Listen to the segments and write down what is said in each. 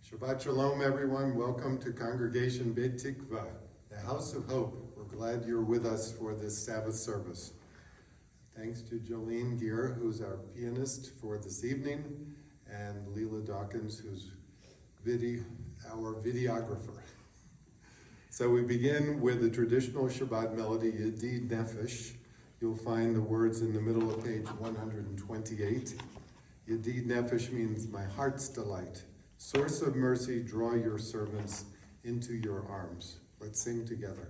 Shabbat Shalom, everyone. Welcome to Congregation Beit Tikva, the House of Hope. We're glad you're with us for this Sabbath service. Thanks to Jolene Gear, who's our pianist for this evening, and Lela Dawkins, who's our videographer. So we begin with the traditional Shabbat melody, Yedid Nephesh. You'll find the words in the middle of page 128. Yedid Nephesh means my heart's delight. Source of mercy, draw your servants into your arms. Let's sing together.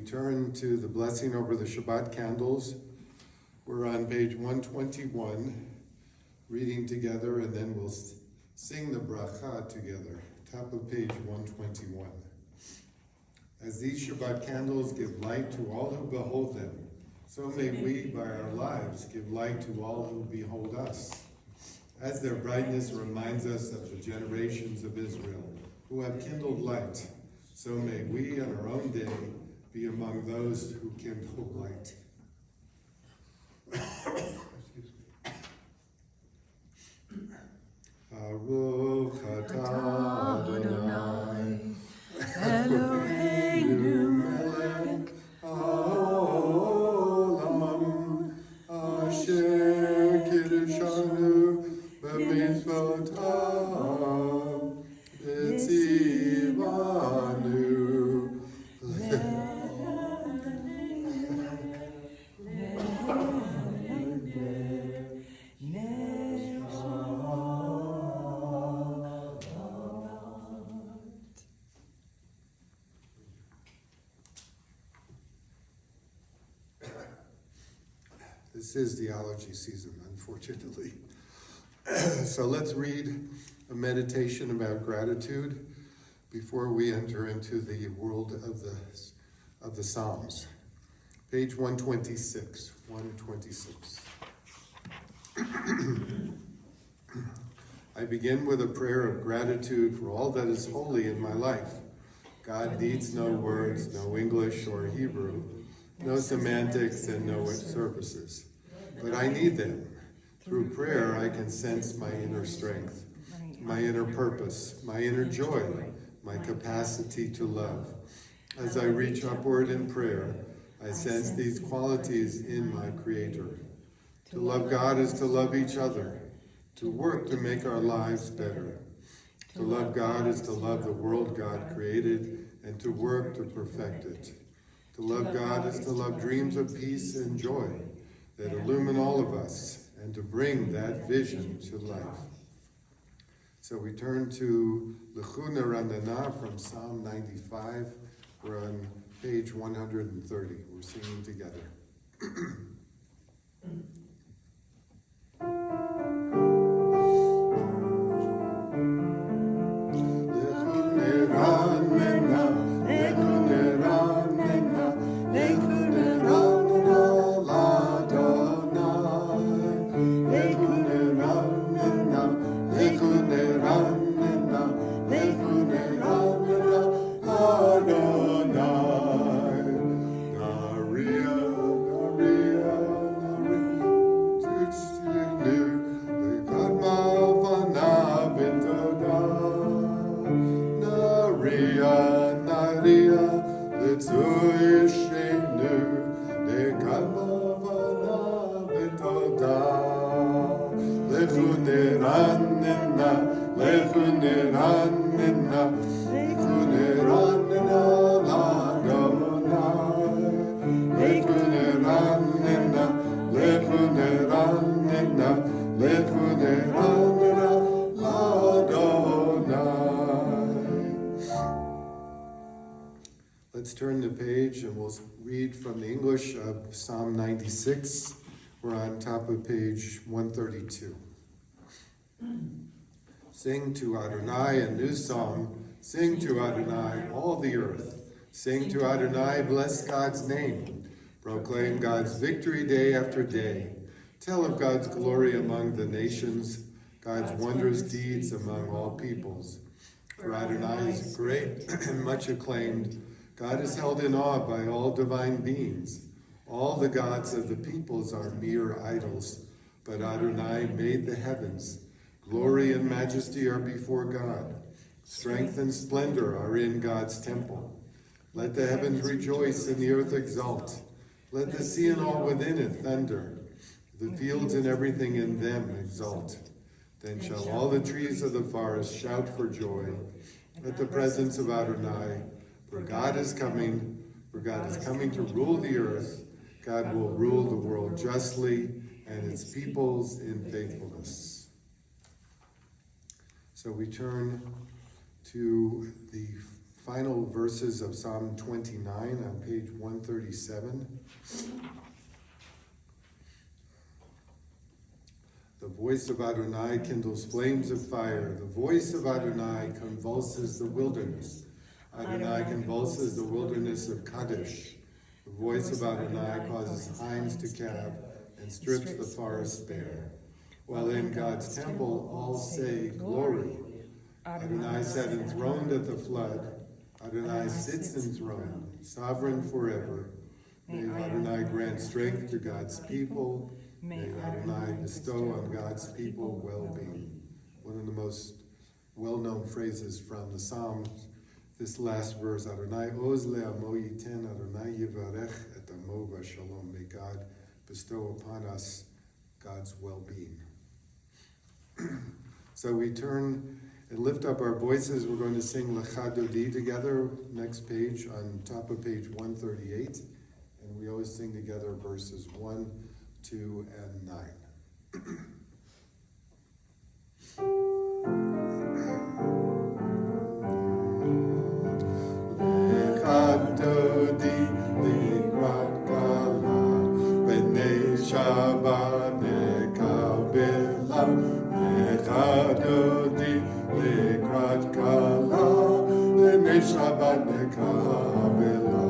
Turn to the blessing over the Shabbat candles. We're on page 121, reading together, and then we'll sing the bracha together, top of page 121. As these Shabbat candles give light to all who behold them, so may we, by our lives, give light to all who behold us. As their brightness reminds us of the generations of Israel, who have kindled light, so may we, in our own day, be among those who kindle light. Baruch atah Adonai, Eloheinu melech haolam, asher kiddushanu b'mitzvotav, v'tzivanu. This is theology season, unfortunately. So let's read a meditation about gratitude before we enter into the world of the Psalms. Page 126. 126. I begin with a prayer of gratitude for all that is holy in my life. God needs no words, no English or Hebrew, no semantics and no services. But I need them. Through prayer, I can sense my inner strength, my inner purpose, my inner joy, my capacity to love. As I reach upward in prayer, I sense these qualities in my Creator. To love God is to love each other, to work to make our lives better. To love God is to love the world God created and to work to perfect it. To love God is to love dreams of peace and joy that illumine all of us and to bring that vision to life. So we turn to Lechuna Ranana from Psalm 95. We're on page 130. We're singing together. Let's turn the page and we'll read from the English of Psalm 96. We're on top of page 132. Sing to Adonai a new song. Sing to Adonai all the earth. Sing to Adonai, bless God's name. Proclaim God's victory day after day. Tell of God's glory among the nations, God's wondrous deeds among all peoples. For Adonai is great and much acclaimed. God is held in awe by all divine beings. All the gods of the peoples are mere idols, but Adonai made the heavens. Glory and majesty are before God. Strength and splendor are in God's temple. Let the heavens rejoice and the earth exult. Let the sea and all within it thunder. The fields and everything in them exult. Then shall all the trees of the forest shout for joy at the presence of Adonai. For God is coming to rule the earth. God will rule the world justly and its peoples in faithfulness. So we turn to the final verses of Psalm 29 on page 137. The voice of Adonai kindles flames of fire. The voice of Adonai convulses the wilderness. Adonai convulses the wilderness of Kaddish. The voice of Adonai causes hinds to calve and strips the forest bare. While in God's temple all say, glory. Adonai sat enthroned at the flood. Adonai sits enthroned, sovereign forever. May Adonai grant strength to God's people. May Adonai bestow on God's people well-being. One of the most well-known phrases from the Psalms, this last verse, Adonai oz le'amo yiten, Adonai yivarech et amo v'shalom. May God bestow upon us God's well-being. So we turn and lift up our voices. We're going to sing Lecha Dodi together, next page, on top of page 138. And we always sing together verses 1, 2, and 9. Shabbat nekabela, Dodi lekrat kala, b'nei Shabbat nekabela,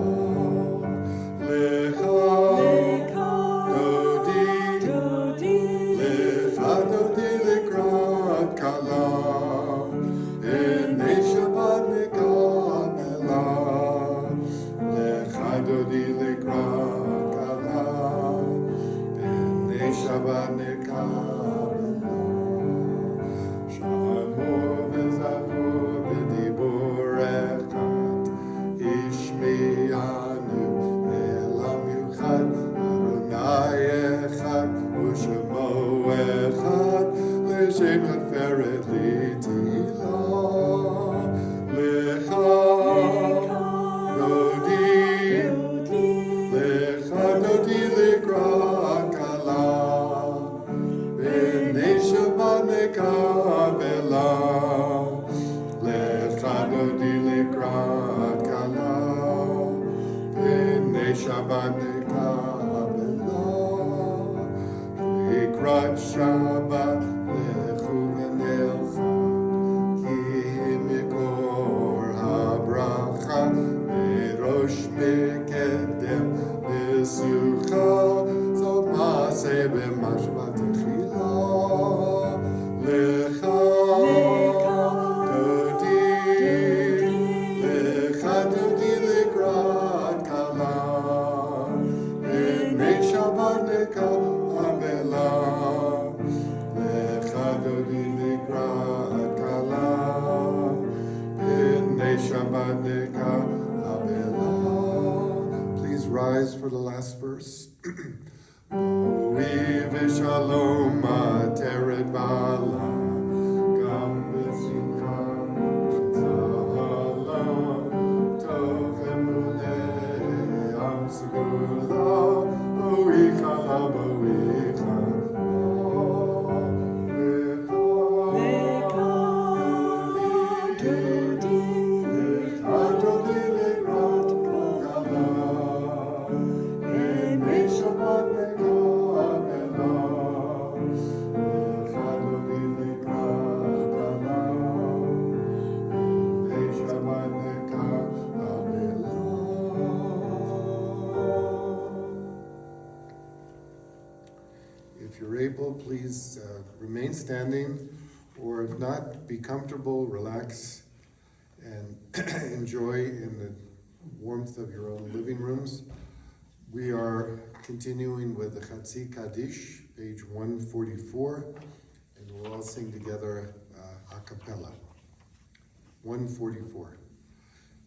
Lecha Dodi lekrat kala, b'nei Shabbat nekabela, Lecha Dodi lekrat kala, b'nei Shabbat nekabela. nekabela, lecha dodi likrat kala, b'nei Shabbat nekabela, likrat Shabbat lechu v'nelcha, ki mikor habracha, merosh mekedem nesucha, zot maaseh b'mashvat tchila, lecha dodi likrat kala, b'nei Shabbat nekabela, lecha dodi likrat kala, b'nei Shabbat nekabela. Please rise for the last verse. Oiv shalom ateret bala, gam b'simcha tzala, tov emulei am segula, boicha la boicha If you're able, please remain standing, or if not, be comfortable, relax, and enjoy in the warmth of your own living rooms. We are continuing with the Chatzi Kaddish, page 144, and we'll all sing together a cappella. 144.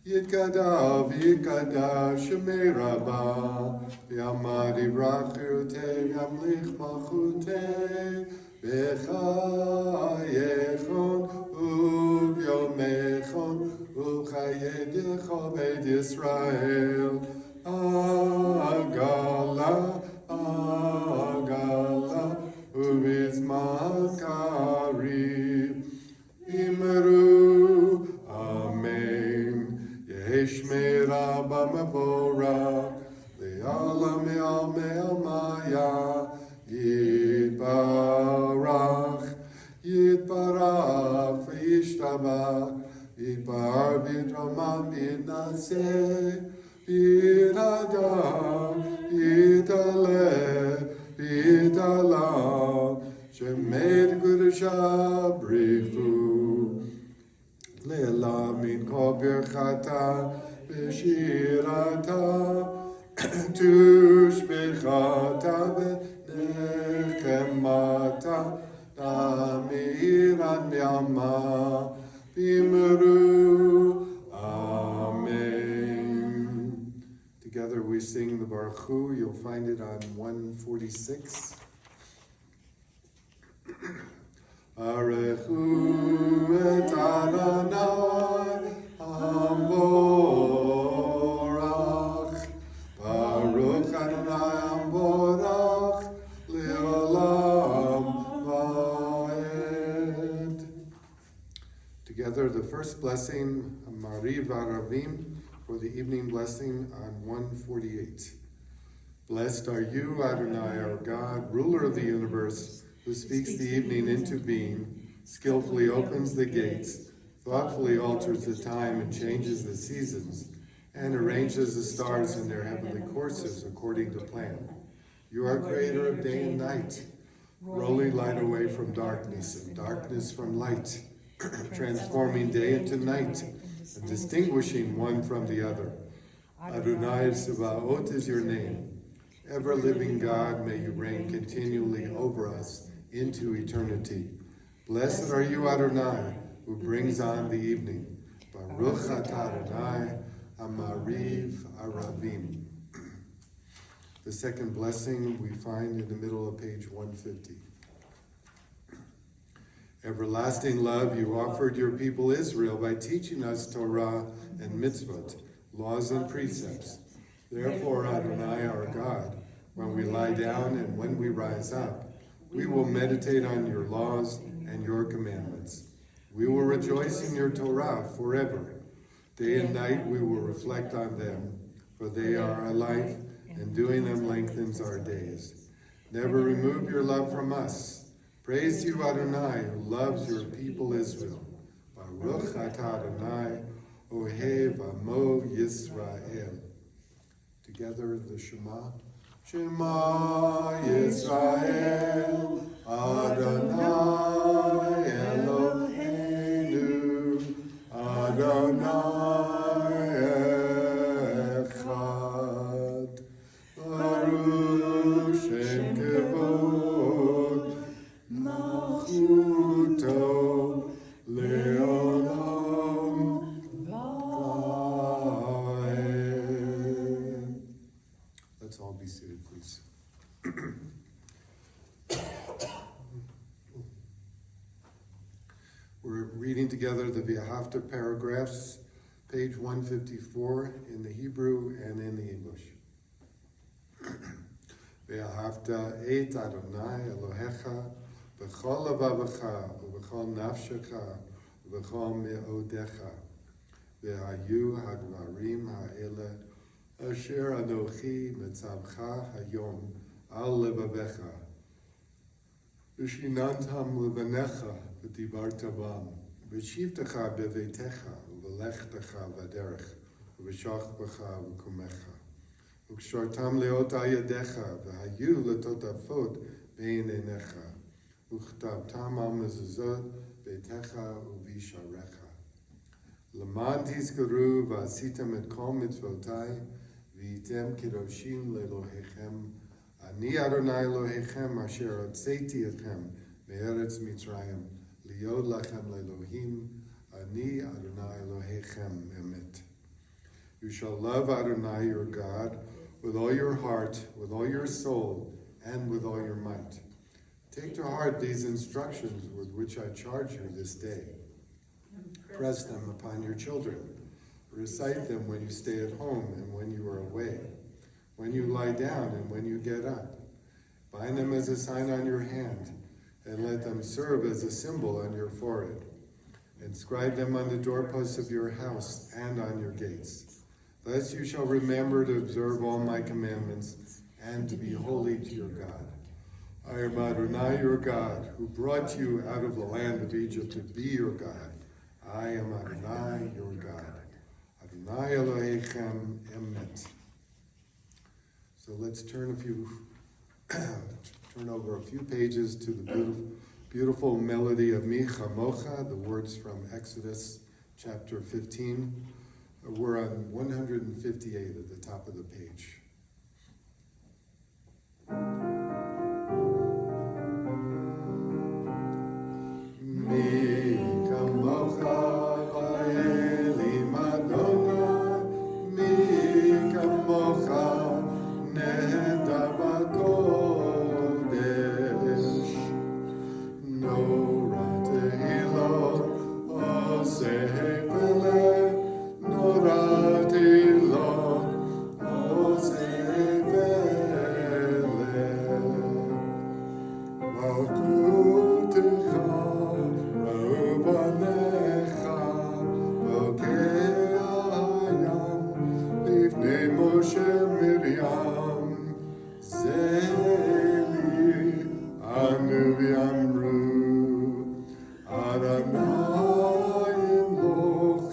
Yitkadav, Yitkadav, Shemei Rabbah, V'yamad Yivrach Chirutei, V'yamlich Malchutei, B'chayechon, U'b'yomechon, U'chayedecho Beit Yisrael, Agala, Agala, U'bizman Karib, Imeru, Amen. Yeshmera b'mevora, le'ala me'al me'al maya, Yitbarach, Yitbarach, v'yishtabach, Yitbar b'dramam yitnaseh, Yitadam, Yitaleh, Yitalam, Shemed Gudusha Brichu, Lela min kol birchata b'shirata tushbechata v'nechemata damiran yama b'meru. Amen. Together we sing the Baruch Hu. You'll find it on 146. Arechu et Adonai Amborach, Baruch Adonai Amborach, Leolam Vaed. Together the first blessing, Mariv Aravim, for the evening blessing on 148. Blessed are you, Adonai, our God, ruler of the universe, who speaks the evening into being, skillfully opens the gates, thoughtfully alters the time and changes the seasons, and arranges the stars in their heavenly courses according to plan. You are creator of day and night, rolling light away from darkness and darkness from light, transforming day into night and distinguishing one from the other. Adonai Sebaot is your name. Ever-living God, may you reign continually over us into eternity. Blessed are you, Adonai, who brings on the evening. Baruch atah Adonai, Amariv Aravim. The second blessing we find in the middle of page 150. Everlasting love, you offered your people Israel by teaching us Torah and mitzvot, laws and precepts. Therefore, Adonai, our God, when we lie down and when we rise up, We will meditate on your laws and your commandments. We will rejoice in your Torah forever. Day and night we will reflect on them, for they are our life, and doing them lengthens our days. Never remove your love from us. Praise to you, Adonai, who loves your people Israel. Baruch atah Adonai, Ohev Amo Yisrael. Together the Shema. Shema Yisrael, Adonai Eloheinu, Adonai Echad. Baruch Shem Kevod, Malchuto Leolam Vaed. Let's all be seated, please. We're reading together the V'ahavta paragraphs, page 154 in the Hebrew and in the English. V'ahavta et Adonai Elohecha b'chol levavecha u'b'chol nafshecha u'b'chol me'odecha v'hayu hagvarim ha'ele asher anochi metzavcha hayom al levavecha v'shinantam levanecha v'dibarta bam v'shivtecha beveitecha v'lechtecha v'derech v'shachbecha v'kumecha v'kshortam leota yadecha v'hayu letotafot bein einecha v'chtabtam al mezuzot beitecha u'visharecha L'man tizkaru v'asitem et kol mitzvotai v'yitem kedoshim le'Elohechem Ani Adonai Elohechem asher hotzeiti etchem me'eretz Mitzrayim li'yod lachem le'Elohim Ani Adonai Elohechem emet. You shall love Adonai your God with all your heart, with all your soul, and with all your might. Take to heart these instructions with which I charge you this day. Press them upon your children. Recite them when you stay at home and when you are away, when you lie down and when you get up. Bind them as a sign on your hand, and let them serve as a symbol on your forehead. Inscribe them on the doorposts of your house and on your gates. Thus you shall remember to observe all my commandments and to be holy to your God. I am Adonai your God, who brought you out of the land of Egypt to be your God. I am Adonai your God. Adonai Elohechem emet. So let's turn over a few pages to the beautiful melody of Mi Chamocha, the words from Exodus chapter 15. We're on 158 at the top of the page. Mi Chamocha va'elim Adonai, Mi Chamocha nehedar b'kodesh, Nora tehilo oseh v'leh, Nora tehilo oseh v'leh, Malchutecha ra'uvanecha v'okei hayam lifnei Moshe Miriam Zeli anu v'yamru Adonai imloch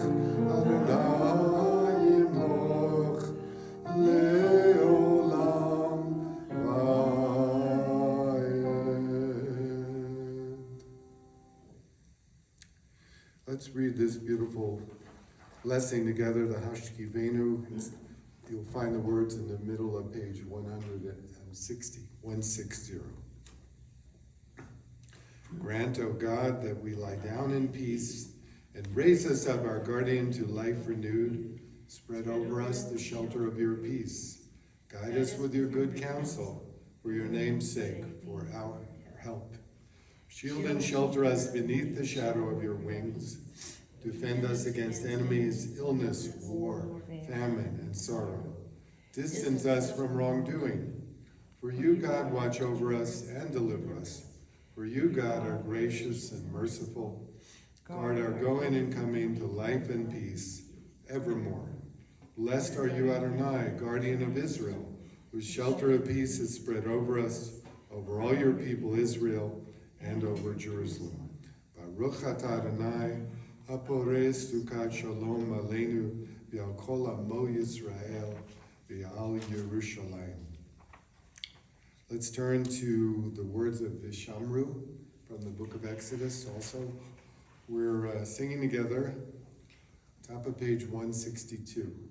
le'olam va'ed. Let's read this beautiful blessing together, the Hashkivenu. You'll find the words in the middle of page 160. Grant, O God, that we lie down in peace and raise us up, our guardian, to life renewed. Spread over us the shelter of your peace. Guide us with your good counsel, for your name's sake, for our help. Shield and shelter us beneath the shadow of your wings. Defend us against enemies, illness, war, famine, and sorrow. Distance us from wrongdoing. For you, God, watch over us and deliver us. For you, God, are gracious and merciful. Guard our going and coming to life and peace evermore. Blessed are you, Adonai, guardian of Israel, whose shelter of peace is spread over us, over all your people Israel, and over Jerusalem. Baruch atah Adonai, hapores sukat shalom aleinu, v'al kol amo Yisrael, v'al Yerushalayim. Let's turn to the words of Vishamru from the book of Exodus also. We're singing together, top of page 162.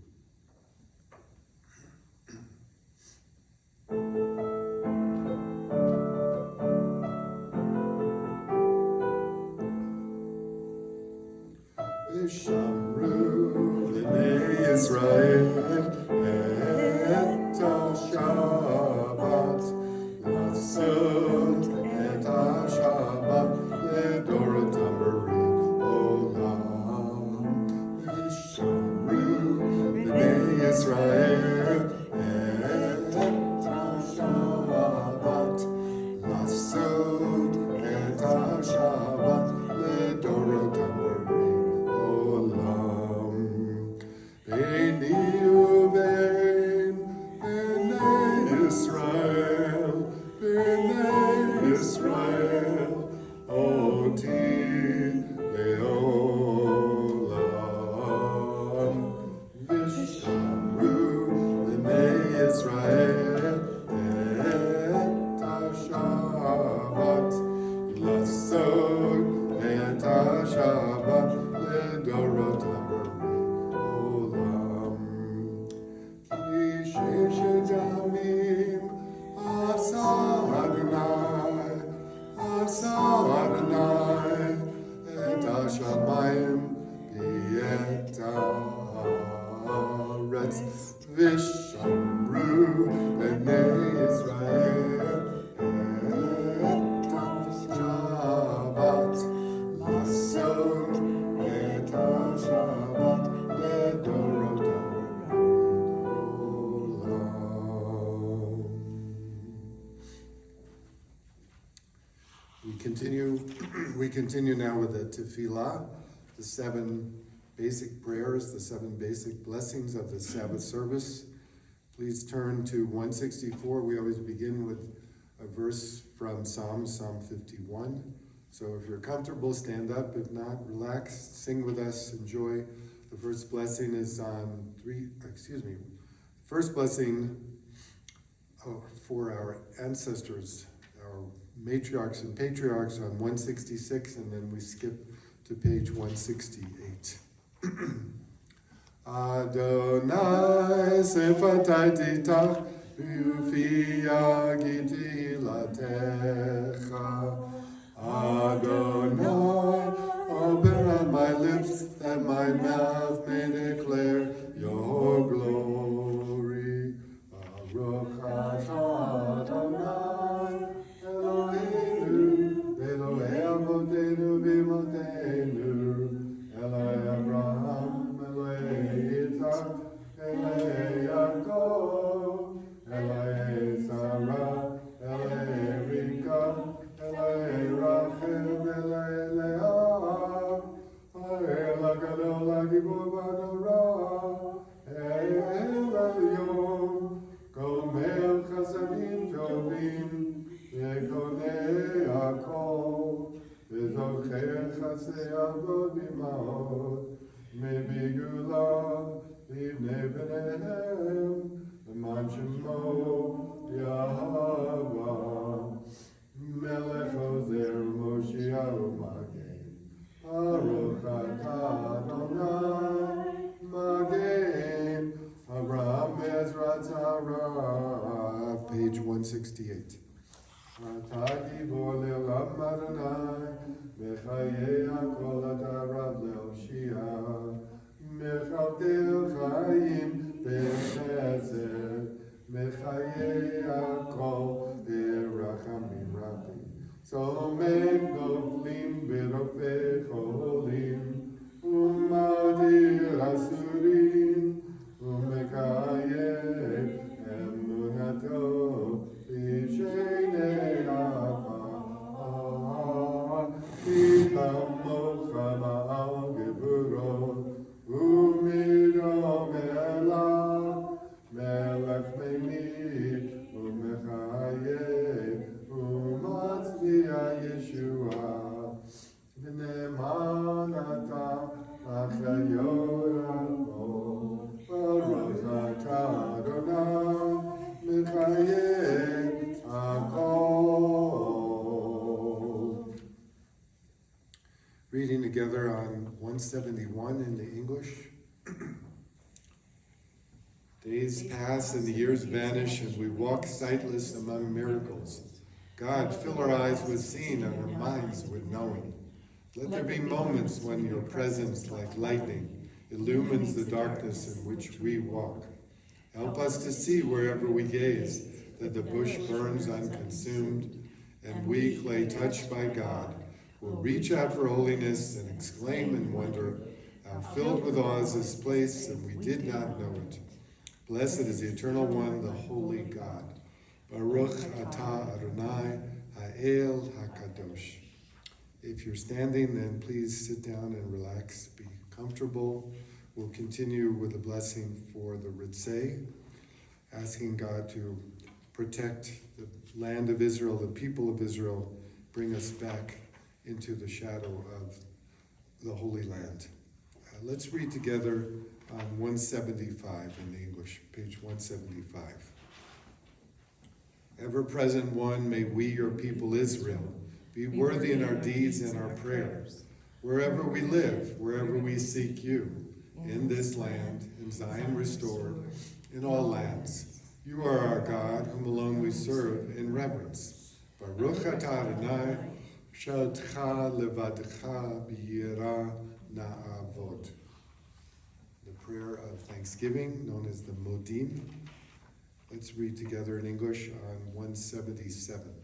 Vishamru b'nei Yisrael et Shabbat Lasot et Shabbat ledorotam olam. Vishamru b'nei Yisrael et Shabbat Lasot et Shabbat ledorotam olam. Beini uvein b'nei Yisrael, b'nei Yisrael, oti leolam. Vishamru b'nei Yisrael et Shabbat lasot et Shabbat ledorotam olam. Ki sheshet yamim asa Adonai et hashamayim v'et haaretz. Vishamru b'nei Yisrael et Shabbat lasot et Shabbat ledorotam olam. We continue now with the tefillah, the 7 basic prayers, the 7 basic blessings of the Sabbath service. Please turn to 164. We always begin with a verse from Psalm 51. So if you're comfortable, stand up. If not, relax, sing with us, enjoy. The first blessing is on first blessing for our ancestors, our matriarchs and patriarchs on 166, and then we skip to page 168. Adonai sefatai titach ufi yagiti latecha. Adonai, open my lips that my mouth may declare your glory. Baruch atah Adonai, Eloheinu, Elohei avotenu v'imotenu, Eloi Abraham, Eloi Yitzhak, Eloi Yaakov, Eloi Sarah, Eloi Rivka, Eloi Rachel, Eloi Leah, Ha'el HaGadol HaGibor v'Adorah, El Elyon, Gomer Chasadim Tovim, Yekonei HaKol, V'zocher Chasei Avot B'imahot, Mebigula, Livnei B'neihem, L'man Shemo Yahweh. Melech Ozer Moshiach Magen, Baruch atah Adonai Magen, Avraham Ezra Tzara, page 168. Atah gibor le'olam Adonai, Mechayei hakol atah Rab le'oshia, Mechaltel chayim b'chesed, Mechayei hakol b'rachamim rabim. So make noflim b'rofei cholim, umadir asurim, umekayem emunato b'shenei afav. Yeshua, v'ne'eman ata l'chayot rabo, baruch atah Adonai mechayeh hakol. Reading together on 171 in the English. Days pass and the years vanish, and we walk sightless among miracles. God, fill our eyes with seeing and our minds with knowing. Let there be moments when your presence, like lightning, illumines the darkness in which we walk. Help us to see wherever we gaze that the bush burns unconsumed, and we, clay touched by God, will reach out for holiness and exclaim in wonder, how filled with awe is this place, and we did not know it. Blessed is the Eternal One, the Holy God. Baruch atah Adonai ha'el hakadosh. If you're standing, then please sit down and relax. Be comfortable. We'll continue with a blessing for the Ritzeh, asking God to protect the land of Israel, the people of Israel, bring us back into the shadow of the Holy Land. Let's read together 175 in the English, page 175. Ever-present one, may we, your people Israel, be worthy in our deeds and our prayers. Wherever we live, wherever we seek you, in this land, in Zion restored, in all lands. You are our God, whom alone we serve in reverence. Baruch atah Adonai, shaltcha levadcha b'yirah na'avod. The prayer of thanksgiving, known as the Modim. Let's read together in English on 177.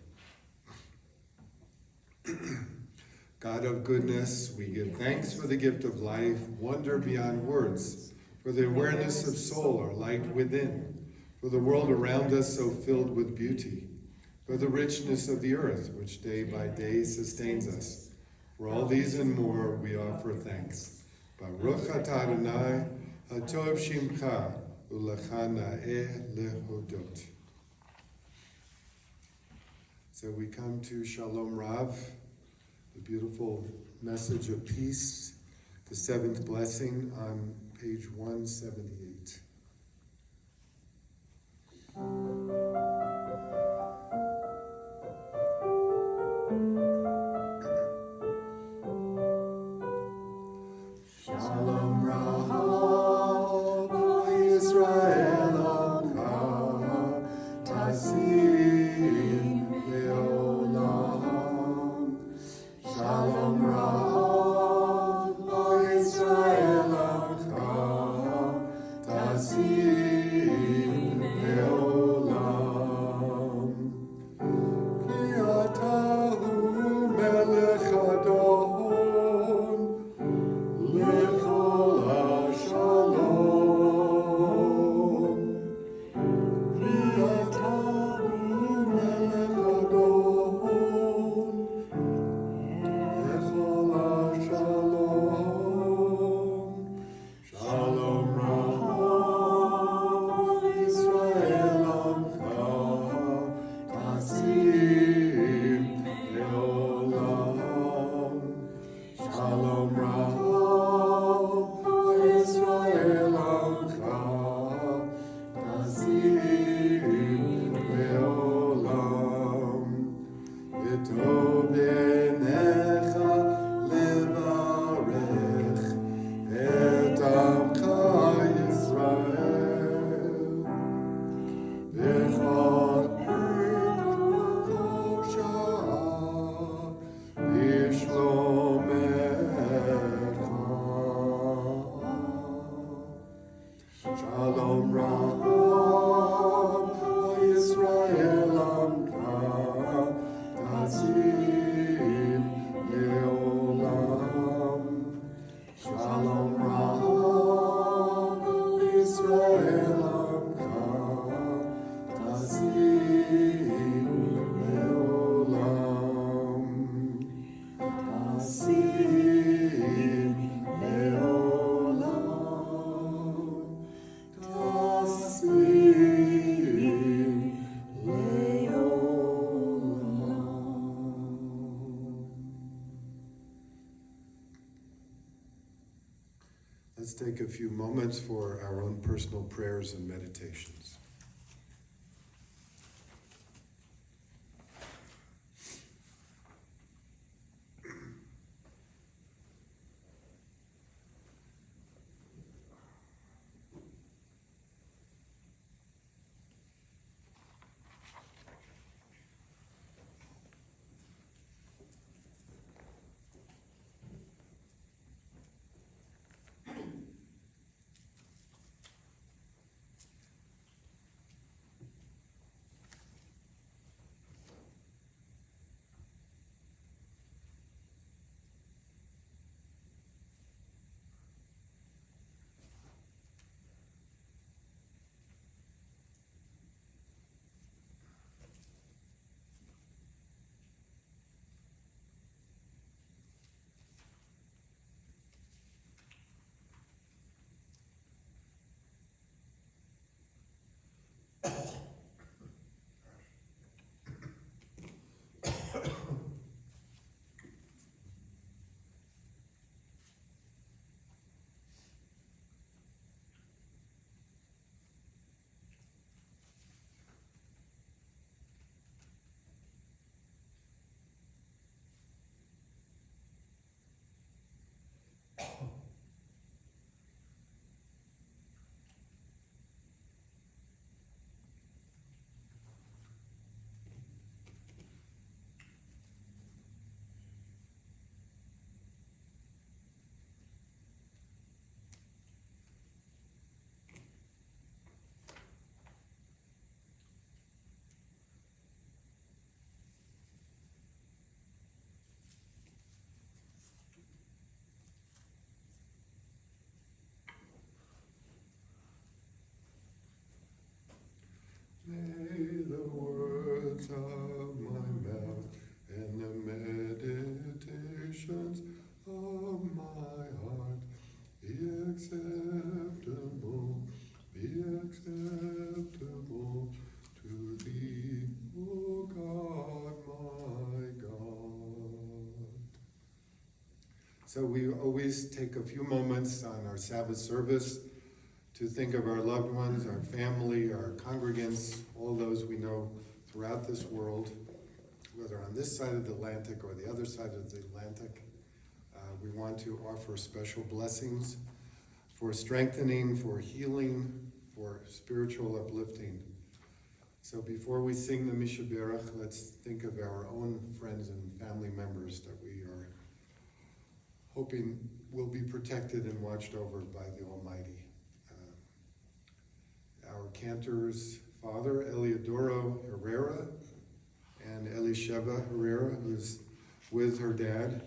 God of goodness, we give thanks for the gift of life, wonder beyond words, for the awareness of soul, our light within, for the world around us so filled with beauty, for the richness of the earth, which day by day sustains us. For all these and more, we offer thanks. Baruch atah Adonai, hatov shimcha, ulecha na'eh lehodot. So we come to Shalom Rav, the beautiful message of peace, the seventh blessing on page 178. Shalom Rav, Israel Amcha, Tasim Leolam. Shalom Rav, Israel Amcha, Tasim Leolam. Ki atahu melech Adon, lechol ha-shalom. Ki atahu melech Adon, lechol ha-shalom. Shalom Rav, Israel Amcha, Tasim Leolam. Shalom Rav, Israel Amcha, Tasim Leolam. V'tov b'necha levarech et Amcha Yisrael. B'chol עת ובכל שעה בשלומך. Shalom Rav, Yisrael Amcha, Tasim Leolam. Shalom Rav, Yisrael Amcha, Tasim Leolam. Tasim Leolam. Tasim Leolam. Let's take a few moments for our own personal prayers and meditations. May the words of my mouth and the meditations of my heart be acceptable to thee, O God, my God. So we always take a few moments on our Sabbath service to think of our loved ones, our family, our congregants, all those we know throughout this world, whether on this side of the Atlantic or the other side of the Atlantic. We want to offer special blessings for strengthening, for healing, for spiritual uplifting. So before we sing the Mishaberach, let's think of our own friends and family members that we are hoping will be protected and watched over by the Almighty. Our cantor's father, Eliodoro Herrera, and Elisheva Herrera, who's with her dad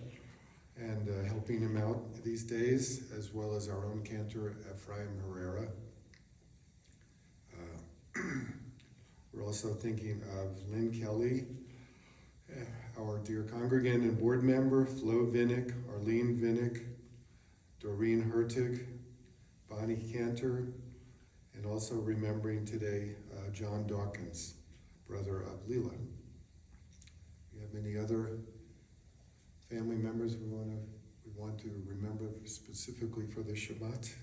and helping him out these days, as well as our own cantor, Ephraim Herrera. We're also thinking of Lynn Kelly, our dear congregant and board member, Flo Vinnick, Arlene Vinnick, Doreen Hertig, Bonnie Cantor, and also remembering today Lela Dawkins, brother of Lela. Do you have any other family members we want to remember specifically for the Shabbat?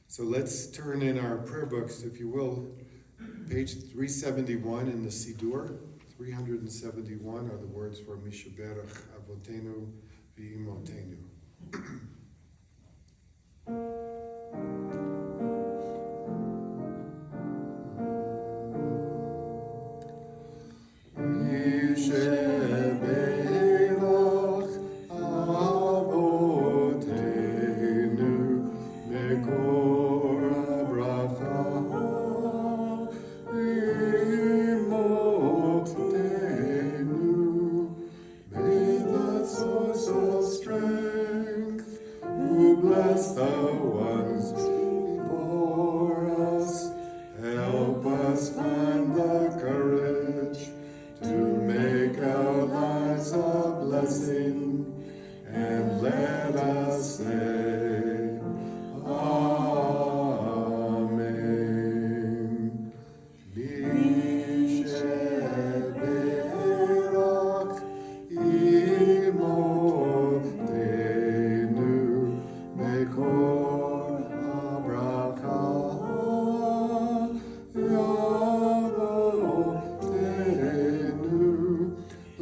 So let's turn in our prayer books, if you will, page 371 in the Siddur. 371 are the words for Mishaberach Avotenu V'Imotenu. Bless the ones before us, help us find the courage to make our lives a blessing, and let us say, Amen. Mishaberach Imotenu.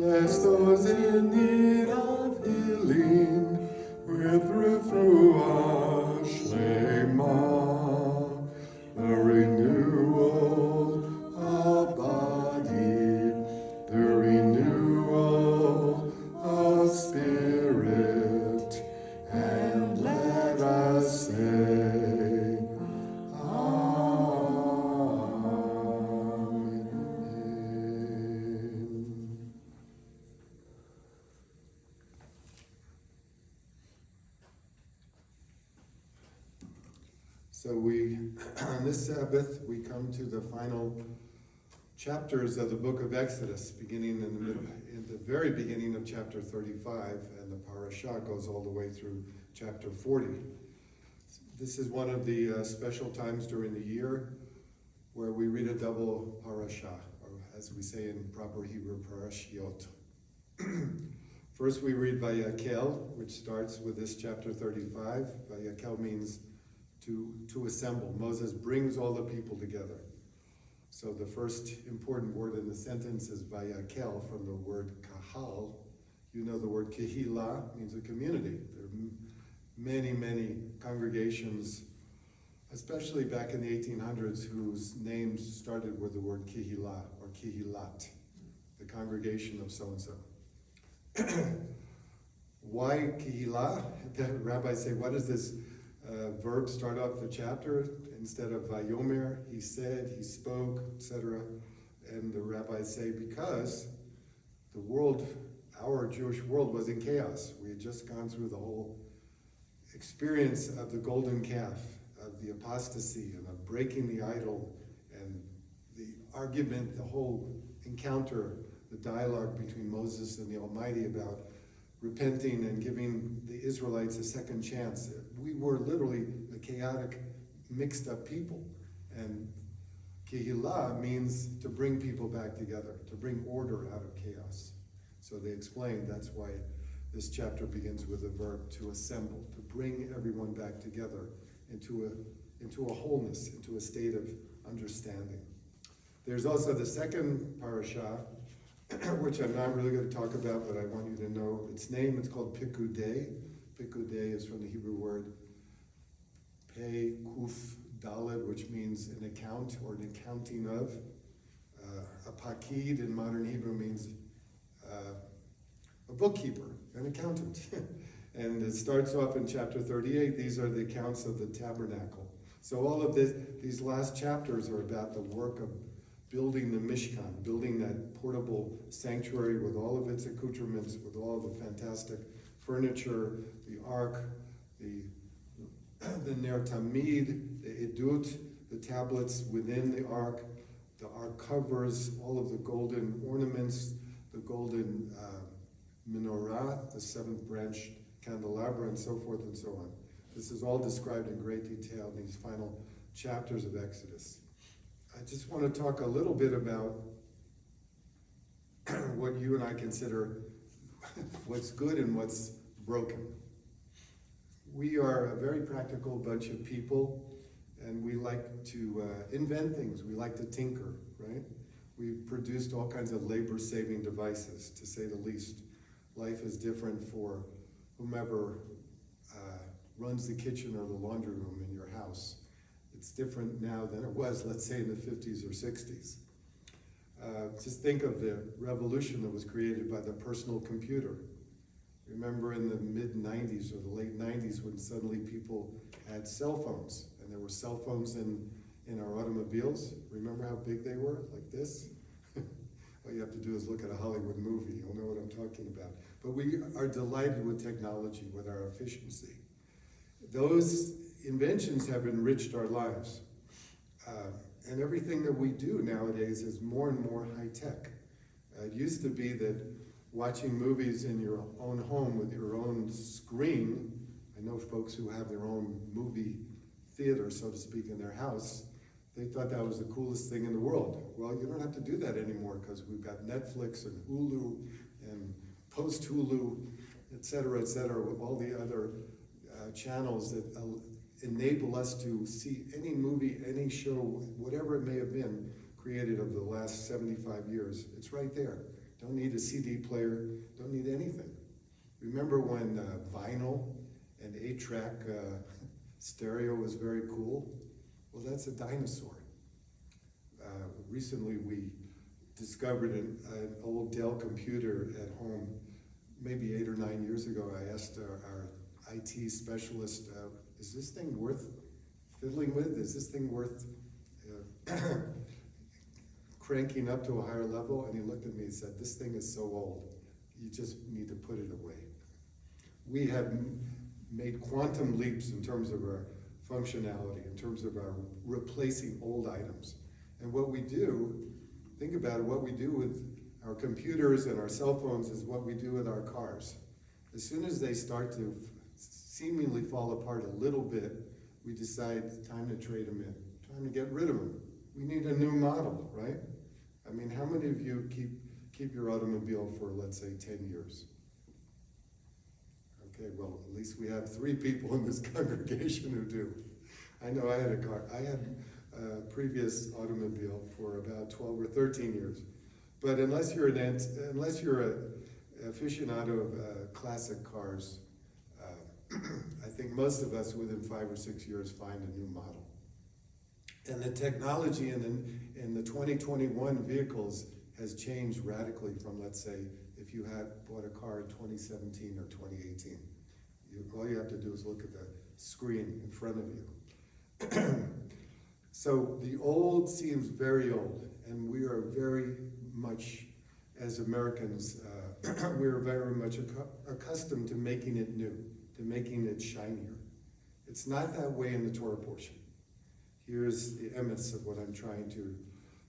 Bless those in need of healing with refuah shlema, the renewal of body, the renewal of spirit, and let us say, Amen. So on this Sabbath, we come to the final chapters of the book of Exodus, beginning in the very beginning of chapter 35, and the Parashat goes all the way through chapter 40. This is one of the special times during the year where we read a double Parashat, or as we say in proper Hebrew, Parashiot. First we read Vayakel, which starts with this chapter 35. Vayakel means to assemble. Moses brings all the people together. So the first important word in the sentence is Vayakel, from the word kahal. You know the word kehillah means a community. There are many, many congregations, especially back in the 1800s, whose names started with the word kehillah or kehillat, the congregation of so-and-so. Why kehillah? The rabbis say, what does this verb start off the chapter? Instead of vayomer, he said, he spoke, etc. And the rabbis say, because the world, our Jewish world, was in chaos. We had just gone through the whole experience of the golden calf, of the apostasy, and of breaking the idol, and the argument, the whole encounter, the dialogue between Moses and the Almighty about repenting and giving the Israelites a second chance. We were literally a chaotic, mixed up people. And Kehillah means to bring people back together, to bring order out of chaos. So they explained that's why this chapter begins with the verb to assemble, to bring everyone back together into a wholeness, into a state of understanding. There's also the second parasha, which I'm not really going to talk about, but I want you to know its name. It's called Pikudei. Pikudei is from the Hebrew word Pei Kuf Daled, which means an account or an accounting of. A pakid in modern Hebrew means a bookkeeper, an accountant. And it starts off in chapter 38. These are the accounts of the tabernacle. So all of these last chapters are about the work of building the Mishkan, building that portable sanctuary with all of its accoutrements, with all of the fantastic furniture, the ark, the Ner Tamid, the Edut, the tablets within the ark covers all of the golden ornaments, the golden menorah, the seventh branch candelabra, and so forth and so on. This is all described in great detail in these final chapters of Exodus. I just want to talk a little bit about what you and I consider what's good and what's broken. We are a very practical bunch of people, and we like to invent things. We like to tinker, right? We've produced all kinds of labor-saving devices, to say the least. Life is different for whomever runs the kitchen or the laundry room in your house. It's different now than it was, let's say, in the 50s or 60s. Just think of the revolution that was created by the personal computer. Remember in the mid-90s or the late 90s when suddenly people had cell phones, and there were cell phones in our automobiles. Remember how big they were, like this? All you have to do is look at a Hollywood movie, you'll know what I'm talking about. But we are delighted with technology, with our efficiency. Those inventions have enriched our lives. And everything that we do nowadays is more and more high-tech. It used to be that watching movies in your own home with your own screen, I know folks who have their own movie theater, so to speak, in their house, they thought that was the coolest thing in the world. Well, you don't have to do that anymore because we've got Netflix and Hulu and post-Hulu, et cetera, with all the other channels that enable us to see any movie, any show, whatever it may have been, created over the last 75 years. It's right there. don't need a CD player, don't need anything. Remember when vinyl and 8-track stereo was very cool? Well, that's a dinosaur. Recently we discovered an old Dell computer at home. Maybe 8 or 9 years ago, I asked our IT specialist, is this thing worth fiddling with? Is this thing worth cranking up to a higher level? And he looked at me and said, this thing is so old, you just need to put it away. We have made quantum leaps in terms of our functionality, in terms of our replacing old items. And what we do, think about it, what we do with our computers and our cell phones is what we do with our cars. As soon as they start to seemingly fall apart a little bit, we decide it's time to trade them in, time to get rid of them. We need a new model, right? I mean, how many of you keep your automobile for, let's say, 10 years? Okay, well, at least we have 3 people in this congregation who do. I know I had a car. I had a previous automobile for about 12 or 13 years. But unless you're an aficionado of classic cars, I think most of us within 5 or 6 years find a new model. And the technology in the 2021 vehicles has changed radically from, let's say, if you had bought a car in 2017 or 2018. All you have to do is look at the screen in front of you. So the old seems very old, and we are very much, as Americans, we're very much accustomed to making it new, to making it shinier. It's not that way in the Torah portion. Here's the emes of what I'm trying to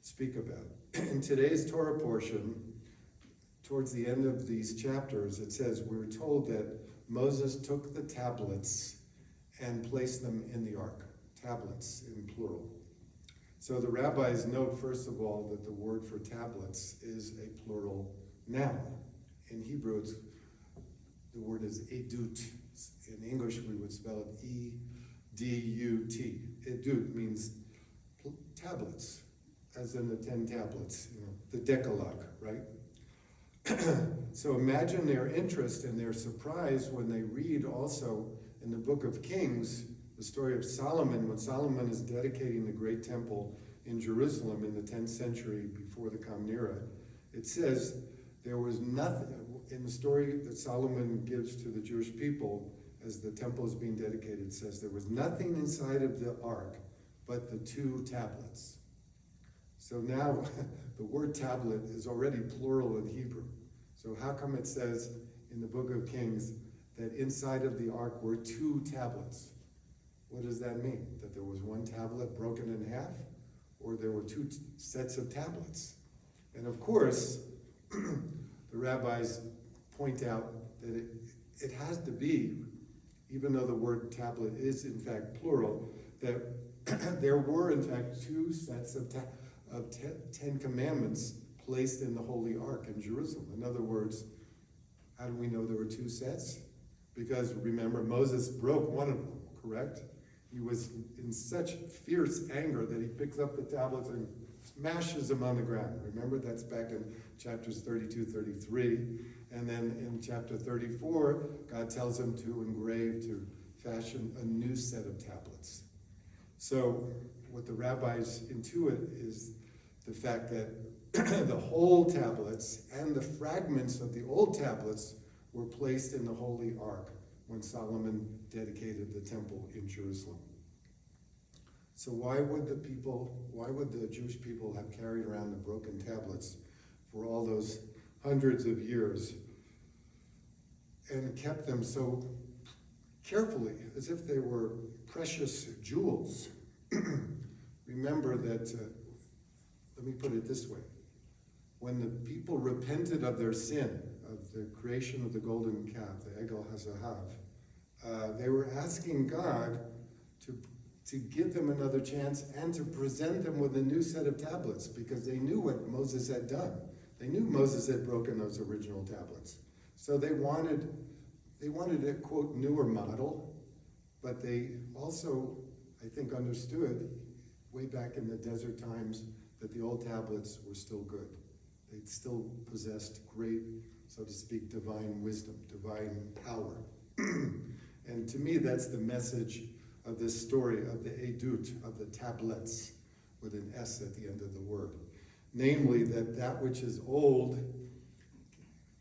speak about. In today's Torah portion, towards the end of these chapters, it says, we're told that Moses took the tablets and placed them in the ark. Tablets in plural. So the rabbis note, first of all, that the word for tablets is a plural noun. In Hebrew, the word is edut. In English, we would spell it E-D-U-T. Edut means tablets, as in the 10 tablets, the Decalogue, right? So imagine their interest and their surprise when they read also in the book of Kings, the story of Solomon, when Solomon is dedicating the great temple in Jerusalem in the 10th century before the Common Era. It says there was nothing, in the story that Solomon gives to the Jewish people as the temple is being dedicated, it says there was nothing inside of the ark but the 2 tablets. So now the word tablet is already plural in Hebrew. So how come it says in the book of Kings that inside of the ark were 2 tablets? What does that mean? That there was 1 tablet broken in half? Or there were 2 sets of tablets? And of course, the rabbis point out that it has to be, even though the word tablet is in fact plural, that there were in fact 2 sets of 10 commandments placed in the Holy Ark in Jerusalem. In other words, how do we know there were 2 sets? Because remember, Moses broke one of them, correct? He was in such fierce anger that he picks up the tablets and smashes them on the ground. Remember, that's back in chapters 32, 33. And then in chapter 34, God tells him to fashion a new set of tablets. So what the rabbis intuit is the fact that the whole tablets and the fragments of the old tablets were placed in the Holy Ark when Solomon dedicated the temple in Jerusalem. So why would the Jewish people have carried around the broken tablets for all those hundreds of years and kept them so carefully, as if they were precious jewels? Remember that, let me put it this way, when the people repented of their sin, of the creation of the golden calf, the Egel HaZahav, they were asking God to give them another chance and to present them with a new set of tablets, because they knew what Moses had done. They knew Moses had broken those original tablets. So they wanted a, quote, newer model, but they also, I think, understood way back in the desert times that the old tablets were still good. They still possessed great, so to speak, divine wisdom, divine power. And to me, that's the message of this story of the edut, of the tablets, with an S at the end of the word. Namely, that which is old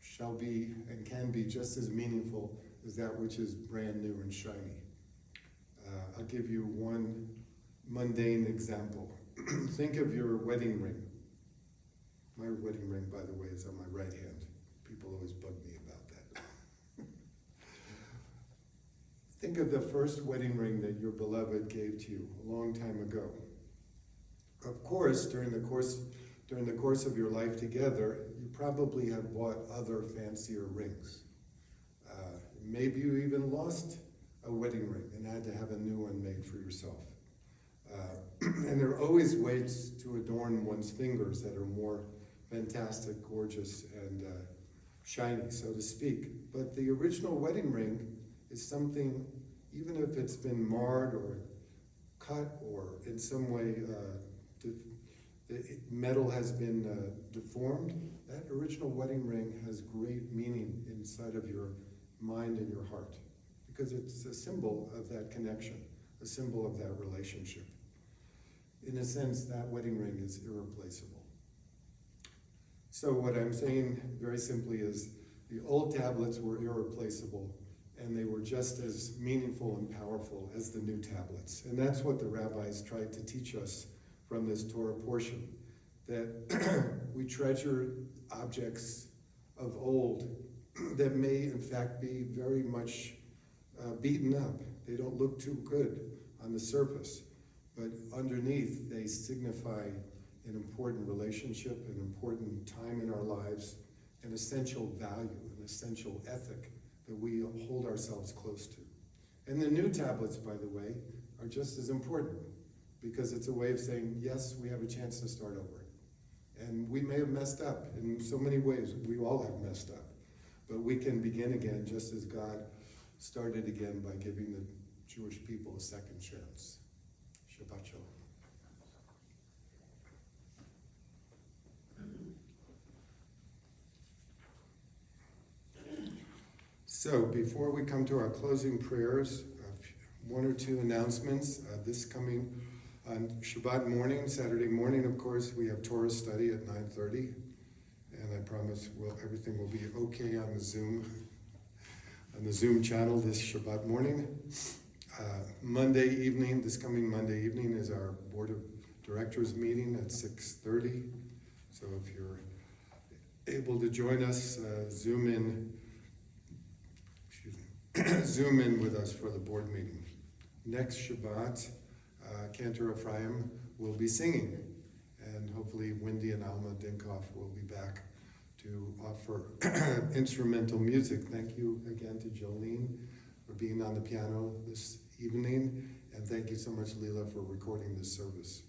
shall be and can be just as meaningful as that which is brand new and shiny. I'll give you one mundane example. Think of your wedding ring. My wedding ring, by the way, is on my right hand. People always bug me about that. Think of the first wedding ring that your beloved gave to you a long time ago. Of course, during the course of your life together, you probably have bought other fancier rings. Maybe you even lost a wedding ring and had to have a new one made for yourself. And there are always ways to adorn one's fingers that are more fantastic, gorgeous, and shiny, so to speak. But the original wedding ring is something, even if it's been marred or cut or in some way the metal has been deformed, that original wedding ring has great meaning inside of your mind and your heart, because it's a symbol of that connection, a symbol of that relationship. In a sense, that wedding ring is irreplaceable. So what I'm saying very simply is the old tablets were irreplaceable, and they were just as meaningful and powerful as the new tablets. And that's what the rabbis tried to teach us from this Torah portion, that we treasure objects of old that may in fact be very much beaten up. They don't look too good on the surface, but underneath they signify an important relationship, an important time in our lives, an essential value, an essential ethic that we hold ourselves close to. And the new tablets, by the way, are just as important, because it's a way of saying, yes, we have a chance to start over. And we may have messed up in so many ways. We all have messed up. But we can begin again just as God started again by giving the Jewish people a second chance. Shabbat Shalom. So before we come to our closing prayers, one or two announcements. This coming on Shabbat morning, Saturday morning, of course, we have Torah study at 9:30, and I promise everything will be okay on the Zoom channel this Shabbat morning. Monday evening, this coming Monday evening, is our Board of Directors meeting at 6:30. So if you're able to join us, Zoom in with us for the board meeting. Next Shabbat, Cantor Ephraim will be singing, and hopefully Wendy and Alma Dinkoff will be back to offer instrumental music. Thank you again to Jolene for being on the piano this evening, and thank you so much, Lela, for recording this service.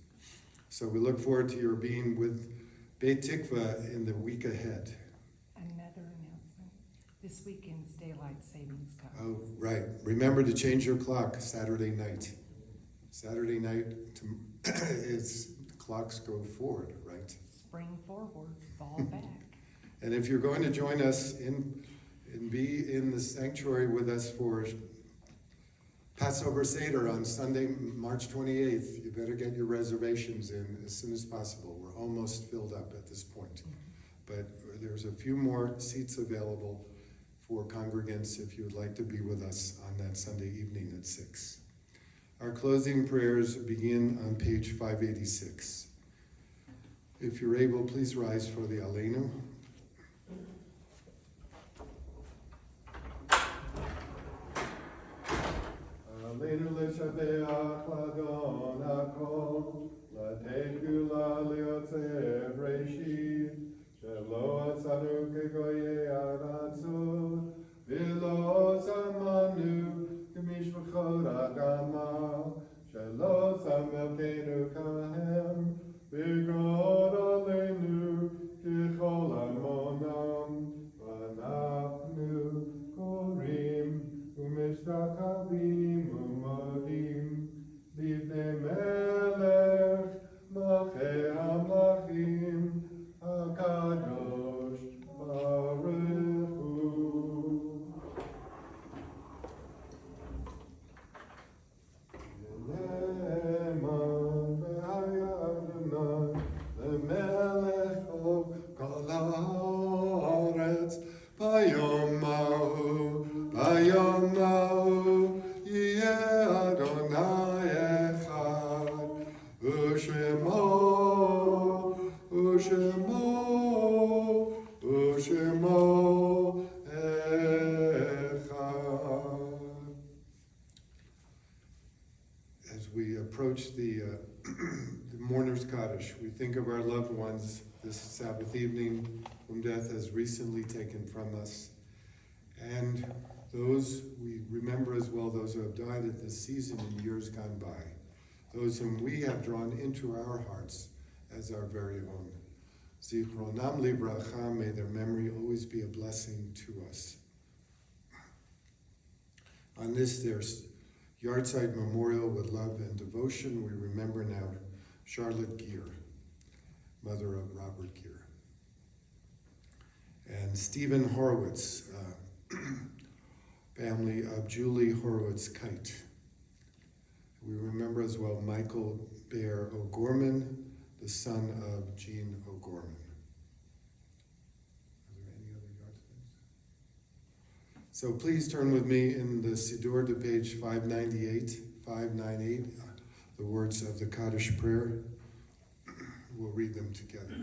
So we look forward to your being with Beit Tikva in the week ahead. Another announcement. This weekend's daylight savings time. Oh, right. Remember to change your clock Saturday night. Saturday night, clocks go forward, right? Spring forward, fall back. And if you're going to join us and be in the sanctuary with us for Passover Seder on Sunday, March 28th, you better get your reservations in as soon as possible. We're almost filled up at this point. But there's a few more seats available for congregants if you would like to be with us on that Sunday evening at 6. Our closing prayers begin on page 586. If you're able, please rise for the Aleinu. Aleinu l'shabeach l'adon hakol, l'tegula liotzev reishit, shelo atzanu kegoyei aratzot, v'lo samanu k'mishpachot agama, shelo samelkeinu kahem, v'god aleinu k'chol amonam, v'anachnu korim u'mishtachavim u'modim, Bayom Mahu, Yeh Adonai Echad, Ushemo, Ushemo, Ushemo Echad. As we approach the mourner's Kaddish, we think of our loved ones this Sabbath evening whom death has recently taken from us, and those we remember as well, those who have died at this season in years gone by, those whom we have drawn into our hearts as our very own. Zichronam Libracha, may their memory always be a blessing to us. On this, there's Yardside Memorial with love and devotion. We remember now Charlotte Gear, mother of Robert Gear. And Stephen Horowitz, family of Julie Horowitz-Kite. We remember as well Michael Bear O'Gorman, the son of Jean O'Gorman. Are there any other yardsticks? So please turn with me in the Siddur to page 598, the words of the Kaddish prayer. We'll read them together.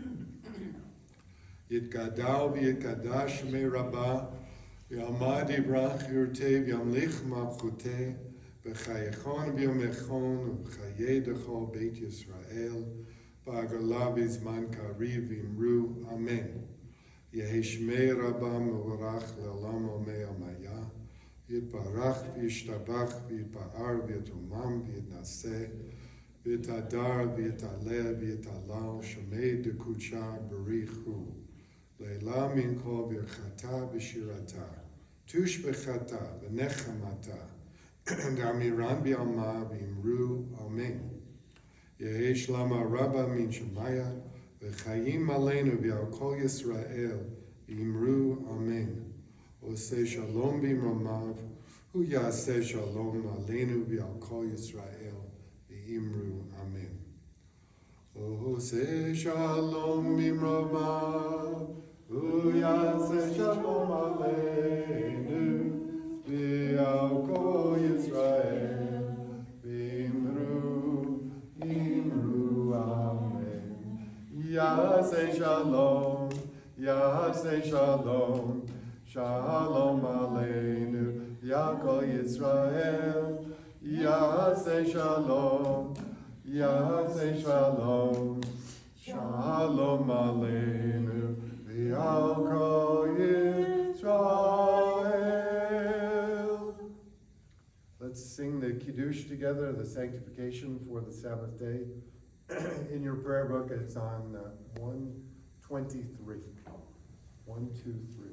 Yitgadal v'yitgadash me Rabba, Yamad Ibrach Yurtev Yamlich Malchuteh, B'chayechon v'yomechon, U'chayedecho Beit Yisrael, Ba'agala v'zman kariv v'imru, Amen. Yehi Shmei Rabba Mevorach Le'olam Omei Amaya, Yitbarach v'yishtabach v'yitba'ar v'yitumam v'yitnaseh, v'yitadar v'yitaleh v'yitalal, Shemei dekucha berichu. Lela mincho v'irchata v'shirata, tush b'chata v'nechamata, d'amiran b'alma v'imru, Amen. Yehi shlama rabba min shemaya, v'chayim aleinu v'al kol Yisrael, v'imru, Amen. Oseh shalom b'imromav, hu yaseh shalom aleinu v'al kol Yisrael, v'imru, Amen. Oseh shalom b'imromav, hu yaseh shalom aleinu v'al kol Yisrael, v'imru, Amen. Yaseh shalom, Yaseh shalom, Shalom aleinu, Ya'kol Yisrael, Yaseh shalom, Yaseh shalom, Shalom aleinu, Ya'kol Yisrael. Let's sing the Kiddush together, the sanctification for the Sabbath day. In your prayer book, it's on 123. 1, 2, 3.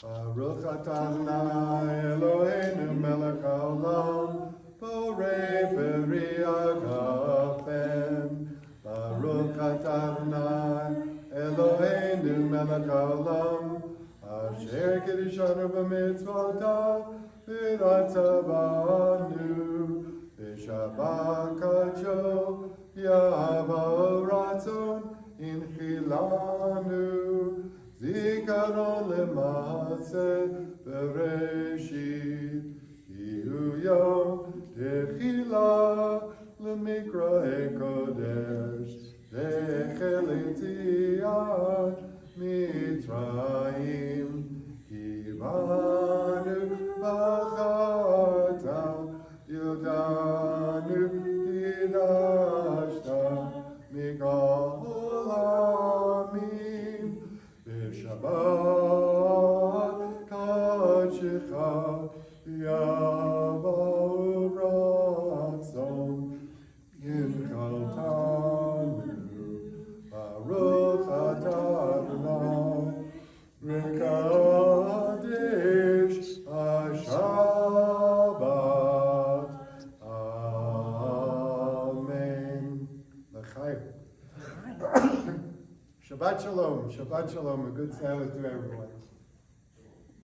Baruch atah Adonai Eloheinu melech haolam, borei peri agafen. Baruch atah Adonai Eloheinu melech haolam, asher kiddushanu b'mitzvotav v'ratzavanu, v'shabbat kadsho yavo ratzon inchilanu. Zikaron le'maaseh bereshit, Kihu yom techila le'mikra'e kodesh, Zechel yetziat Mitzrayim, Kivanu b'chata, Yodanu kidashta, Mikol Amim, Shabbat kadshecha yavo ratzon yinchaltanu, Baruch atah Adonai v'kadesh ha-Shabbat. Amen. L'chaim. Shabbat shalom, a good Sabbath to everyone.